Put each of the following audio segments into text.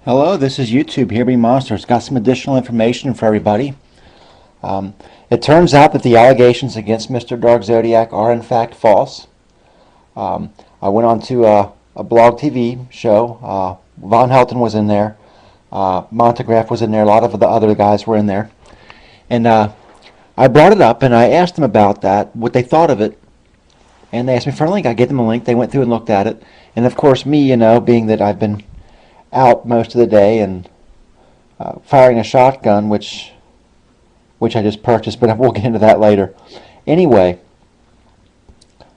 Hello, this is YouTube, Herebemonsters. Got some additional information for everybody. It turns out that the allegations against Mr. Dark Zodiac are in fact false. I went on to a blog TV show. Von Helton was in there. Montegraph was in there. A lot of the other guys were in there. And I brought it up and I asked them about that, what they thought of it. And they asked me for a link. I gave them a link. They went through and looked at it. And of course, me, being that I've been out most of the day and firing a shotgun, which I just purchased, but we'll get into that later. Anyway,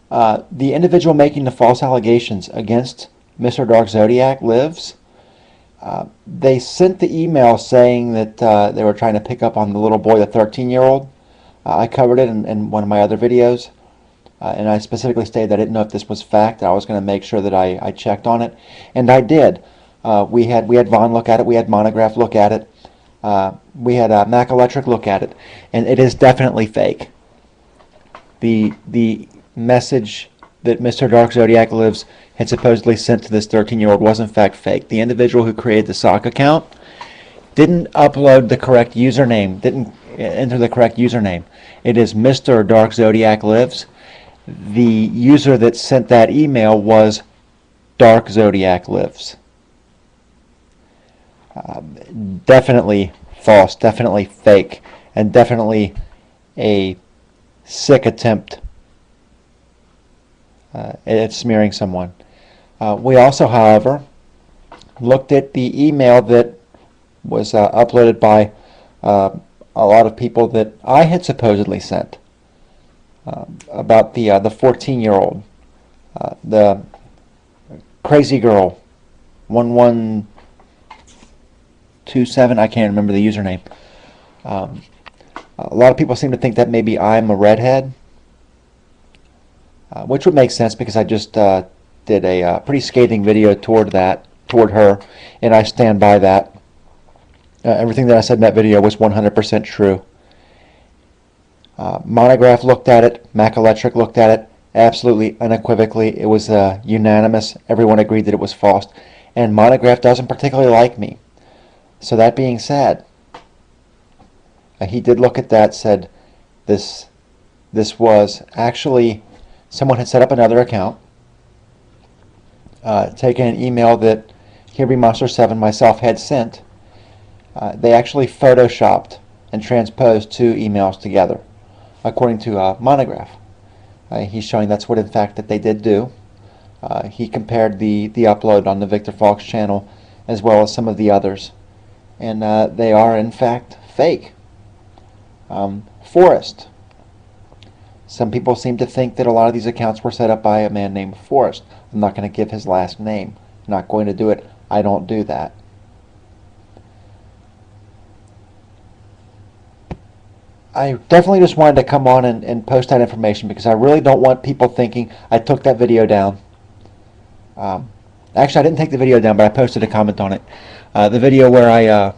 the individual making the false allegations against Mr. Dark Zodiac lives. They sent the email saying that they were trying to pick up on the little boy, the 13-year-old. I covered it in one of my other videos, and I specifically stated that I didn't know if this was fact. I was going to make sure that I checked on it, and I did. We had Vaughn look at it. We had Monograph look at it. We had Makaelectrics look at it, and it is definitely fake. The message that Mr. Dark Zodiac lives had supposedly sent to this 13-year-old was in fact fake. The individual who created the sock account didn't upload the correct username, didn't enter the correct username. It is Mr. Dark Zodiac lives. The user that sent that email was Dark Zodiac lives. Definitely false, definitely fake, and definitely a sick attempt at smearing someone. We also, however, looked at the email that was uploaded by a lot of people that I had supposedly sent about the 14-year-old, the crazy girl, 1127, I can't remember the username. A lot of people seem to think that maybe I'm a redhead, which would make sense because I just did a pretty scathing video toward her, and I stand by that. Everything that I said in that video was 100% true. Monograph looked at it, Makaelectrics looked at it, absolutely unequivocally. It was unanimous. Everyone agreed that it was false, and Monograph doesn't particularly like me. So that being said, he did look at that, said this was actually someone had set up another account, taken an email that Herebemonsters7 myself had sent. They actually photoshopped and transposed two emails together, according to Monograph. He's showing that's what in fact that they did do. He compared the upload on the Victor Falks channel as well as some of the others, and they are in fact fake. Forrest. Some people seem to think that a lot of these accounts were set up by a man named Forrest. I'm not going to give his last name. I'm not going to do it. I don't do that. I definitely just wanted to come on and post that information because I really don't want people thinking I took that video down. Actually, I didn't take the video down, but I posted a comment on it. The video where I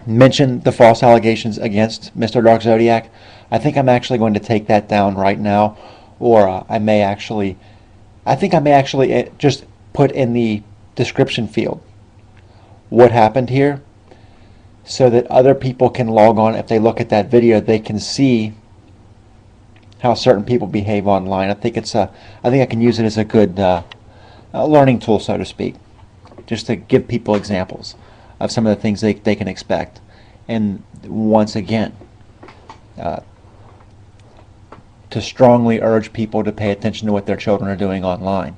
mentioned the false allegations against Mr. Dark Zodiac, I think I'm actually going to take that down right now, or I think I may actually just put in the description field what happened here, so that other people can log on. If they look at that video, they can see how certain people behave online. I think I can use it as a good learning tool, so to speak, just to give people examples of some of the things they can expect. And once again, to strongly urge people to pay attention to what their children are doing online.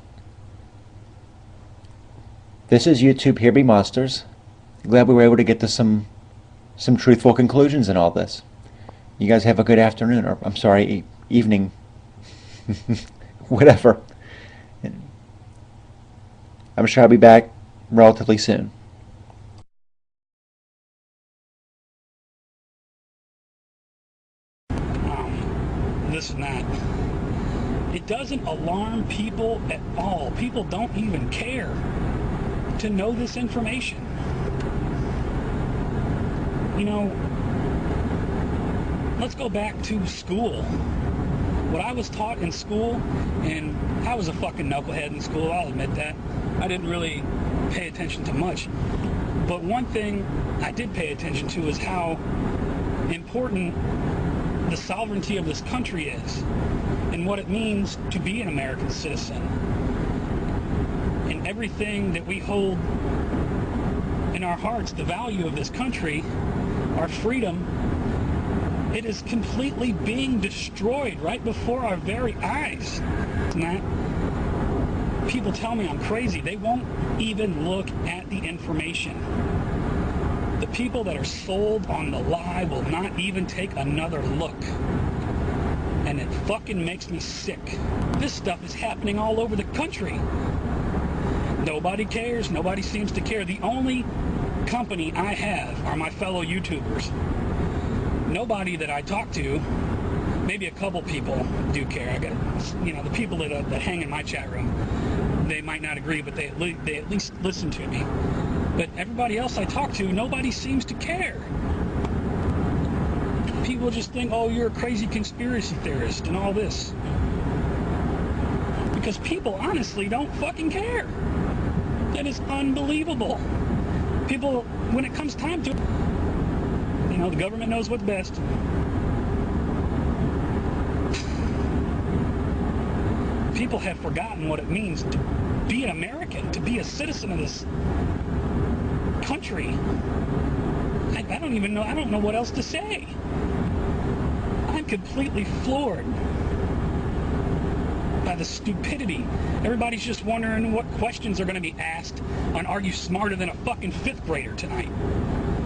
This is YouTube Herebemonsters. Glad we were able to get to some truthful conclusions in all this. You guys have a good afternoon, or I'm sorry, evening, whatever. I'm sure I'll be back relatively soon. This and that. It doesn't alarm people at all. People don't even care to know this information. Let's go back to school. What I was taught in school, and I was a fucking knucklehead in school, I'll admit that. I didn't really pay attention to much. But one thing I did pay attention to is how important the sovereignty of this country is and what it means to be an American citizen. And everything that we hold in our hearts, the value of this country, our freedom, it is completely being destroyed right before our very eyes. Matt, people tell me I'm crazy. They won't even look at the information. The people that are sold on the lie will not even take another look. And it fucking makes me sick. This stuff is happening all over the country. Nobody cares. Nobody seems to care. The only company I have are my fellow YouTubers. Nobody that I talk to, maybe a couple people do care. I got, the people that hang in my chat room, they might not agree, but they at least listen to me. But everybody else I talk to, nobody seems to care. People just think, oh, you're a crazy conspiracy theorist and all this. Because people honestly don't fucking care. That is unbelievable. People, when it comes time to, the government knows what's best. People have forgotten what it means to be an American, to be a citizen of this country. I don't even know, I don't know what else to say. I'm completely floored by the stupidity. Everybody's just wondering what questions are going to be asked on Are You Smarter Than a Fucking Fifth Grader tonight?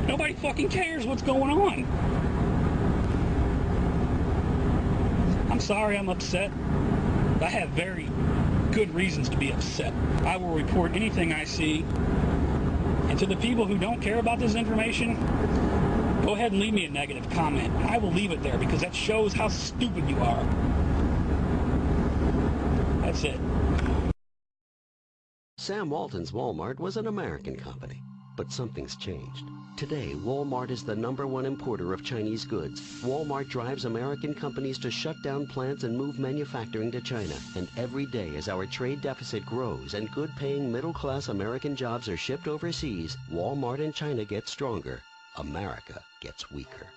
Nobody fucking cares what's going on. I'm sorry I'm upset. I have very good reasons to be upset. I will report anything I see. And to the people who don't care about this information, go ahead and leave me a negative comment. I will leave it there because that shows how stupid you are. That's it. Sam Walton's Walmart was an American company, but something's changed. Today, Walmart is the #1 importer of Chinese goods. Walmart drives American companies to shut down plants and move manufacturing to China. And every day as our trade deficit grows and good-paying middle-class American jobs are shipped overseas, Walmart in China gets stronger. America gets weaker.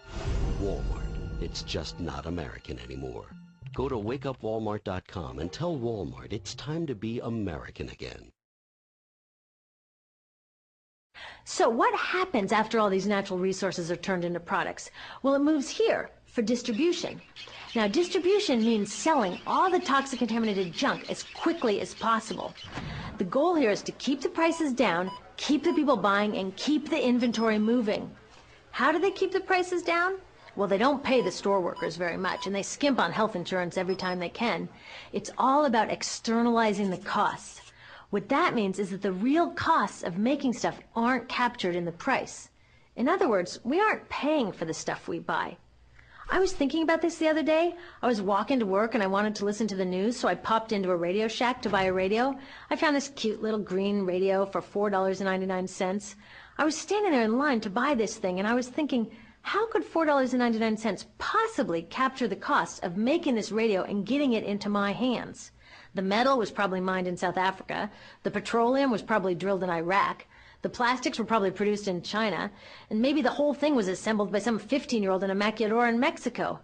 Walmart, it's just not American anymore. Go to wakeupwalmart.com and tell Walmart it's time to be American again. So what happens after all these natural resources are turned into products? Well, it moves here for distribution. Now, distribution means selling all the toxic contaminated junk as quickly as possible. The goal here is to keep the prices down, keep the people buying, and keep the inventory moving. How do they keep the prices down? Well, they don't pay the store workers very much, and they skimp on health insurance every time they can. It's all about externalizing the costs. What that means is that the real costs of making stuff aren't captured in the price. In other words, we aren't paying for the stuff we buy. I was thinking about this the other day. I was walking to work and I wanted to listen to the news, so I popped into a Radio Shack to buy a radio. I found this cute little green radio for $4.99. I was standing there in line to buy this thing, and I was thinking, how could $4.99 possibly capture the cost of making this radio and getting it into my hands? The metal was probably mined in South Africa. The petroleum was probably drilled in Iraq. The plastics were probably produced in China. And maybe the whole thing was assembled by some 15-year-old in a maquiladora in Mexico.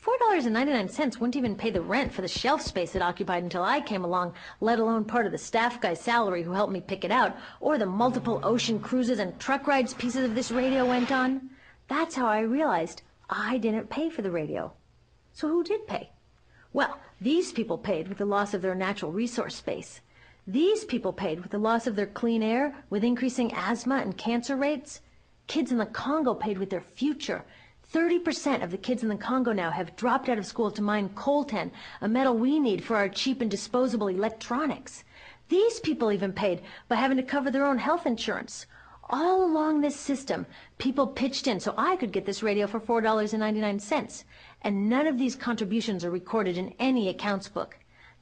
$4.99 wouldn't even pay the rent for the shelf space it occupied until I came along, let alone part of the staff guy's salary who helped me pick it out, or the multiple ocean cruises and truck rides pieces of this radio went on. That's how I realized I didn't pay for the radio. So who did pay? Well, these people paid with the loss of their natural resource space. These people paid with the loss of their clean air, with increasing asthma and cancer rates. Kids in the Congo paid with their future. 30% of the kids in the Congo now have dropped out of school to mine coltan, a metal we need for our cheap and disposable electronics. These people even paid by having to cover their own health insurance. All along this system, people pitched in so I could get this radio for $4.99. And none of these contributions are recorded in any accounts book.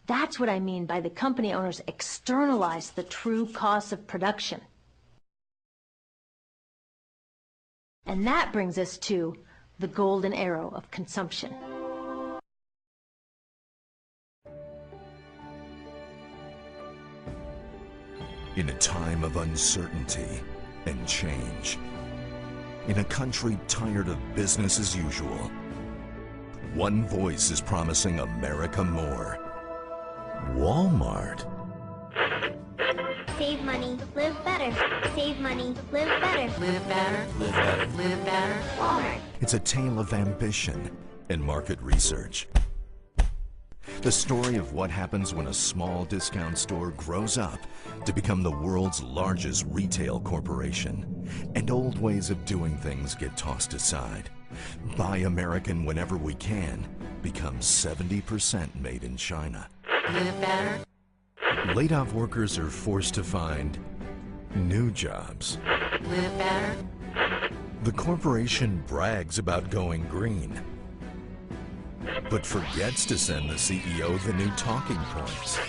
That's what I mean by the company owners externalize the true costs of production. And that brings us to the golden arrow of consumption. In a time of uncertainty and change, in a country tired of business as usual, one voice is promising America more. Walmart. Save money, live better. Save money, live better. Live better. Live better. Live better. Walmart. It's a tale of ambition and market research. The story of what happens when a small discount store grows up to become the world's largest retail corporation, and old ways of doing things get tossed aside. Buy American whenever we can becomes 70% made in China. Live better. Laid-off workers are forced to find new jobs. Live better. The corporation brags about going green, but forgets to send the CEO the new talking points.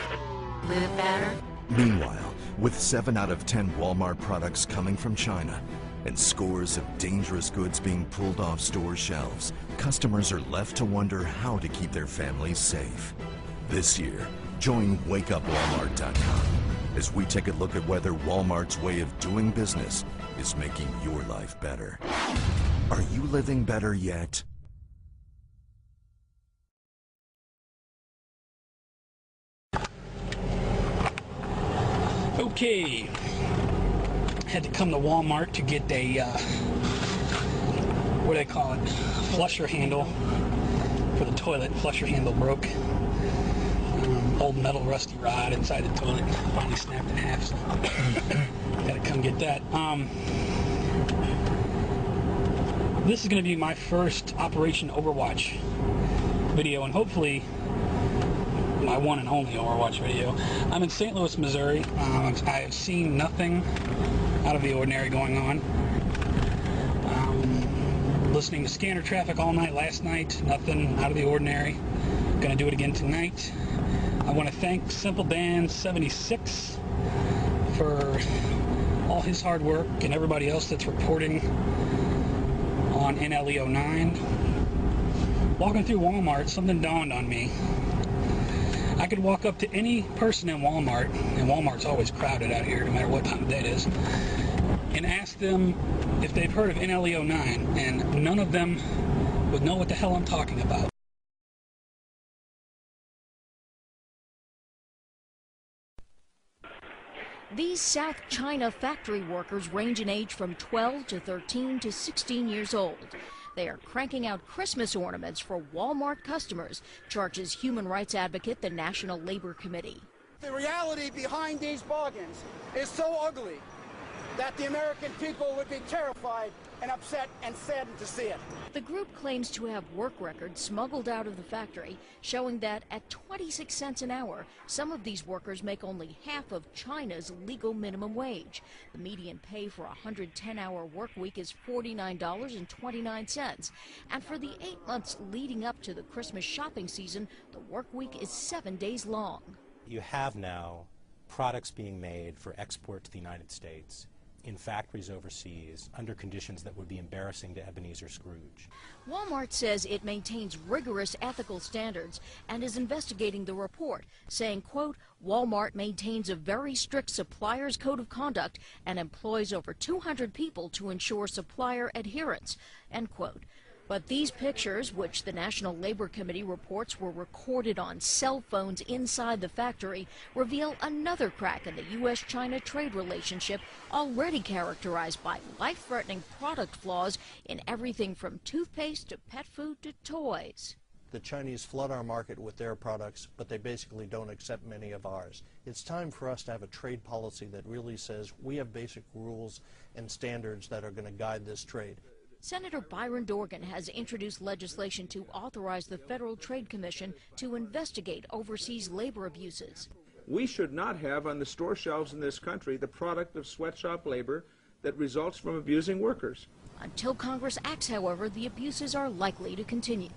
Live better. Meanwhile, with 7 out of 10 Walmart products coming from China and scores of dangerous goods being pulled off store shelves, customers are left to wonder how to keep their families safe. This year, join WakeUpWalmart.com as we take a look at whether Walmart's way of doing business is making your life better. Are you living better yet? Okay, had to come to Walmart to get a, what do they call it, flusher handle for the toilet. Flusher handle broke. Old metal rusty rod inside the toilet finally snapped in half, so had to come get that. This is going to be my first Operation Overwatch video, and hopefully my one and only Overwatch video. I'm in St. Louis, Missouri. I have seen nothing out of the ordinary going on. Listening to scanner traffic all night last night, nothing out of the ordinary. Gonna do it again tonight. I want to thank Simple Dan 76 for all his hard work and everybody else that's reporting on NLEO9. Walking through Walmart, something dawned on me. I could walk up to any person in Walmart, and Walmart's always crowded out here no matter what time of day it is, and ask them if they've heard of NLEO9, and none of them would know what the hell I'm talking about. These South China factory workers range in age from 12 to 13 to 16 years old. They are cranking out Christmas ornaments for Walmart customers, charges human rights advocate the National Labor Committee. The reality behind these bargains is so ugly that the American people would be terrified and upset and saddened to see it. The group claims to have work records smuggled out of the factory showing that at 26 cents an hour, some of these workers make only half of China's legal minimum wage. The median pay for a 110-hour work week is $49.29. And for the 8 months leading up to the Christmas shopping season, the work week is 7 days long. You have now products being made for export to the United States in factories overseas under conditions that would be embarrassing to Ebenezer Scrooge. Walmart says it maintains rigorous ethical standards and is investigating the report, saying, quote, Walmart maintains a very strict supplier's code of conduct and employs over 200 people to ensure supplier adherence, end quote. But these pictures, which the National Labor Committee reports were recorded on cell phones inside the factory, reveal another crack in the U.S.-China trade relationship already characterized by life-threatening product flaws in everything from toothpaste to pet food to toys. The Chinese flood our market with their products, but they basically don't accept many of ours. It's time for us to have a trade policy that really says we have basic rules and standards that are going to guide this trade. Senator Byron Dorgan has introduced legislation to authorize the Federal Trade Commission to investigate overseas labor abuses. We should not have on the store shelves in this country the product of sweatshop labor that results from abusing workers. Until Congress acts, however, the abuses are likely to continue.